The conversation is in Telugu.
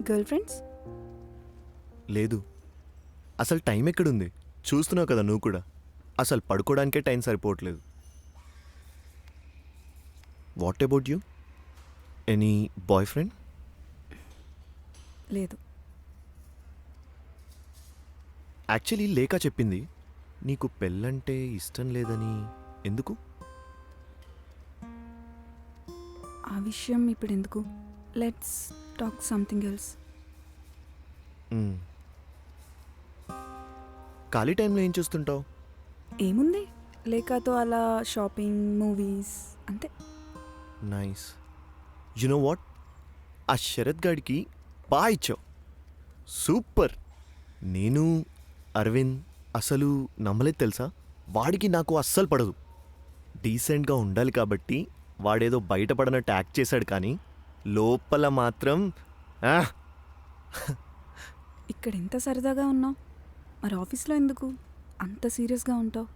Girl friends? లేదు. అసలు టైం ఎక్కడుంది? చూస్తున్నావు కదా నువ్వు కూడా. అసలు పడుకోవడానికే టైం సరిపోవట్లేదు. What about you? Any boy friend? లేదు. యాక్చువల్లీ లేక చెప్పింది నీకు పెళ్ళంటే ఇష్టం లేదని. ఎందుకు? ఆ విషయం ఇప్పుడు ఎందుకు? Let's talk something else. ఖాళీ టైంలో ఏం చూస్తుంటావు? ఏముంది, లేకతో అలా షాపింగ్, మూవీస్ అంతే. నైస్. యు నో వాట్, ఆ శరత్ గాడికి బాగా ఇచ్చావు. సూపర్. నేను అరవింద్ అసలు నమ్మలేదు తెలుసా. వాడికి నాకు అస్సలు పడదు. డీసెంట్గా ఉండాలి కాబట్టి వాడేదో బయటపడనట్టు యాక్ట్ చేశాడు, కానీ లోపల మాత్రం ఇక్కడ ఎంత సరదాగా ఉన్నావు, మరి ఆఫీస్లో ఎందుకు అంత సీరియస్గా ఉంటావు?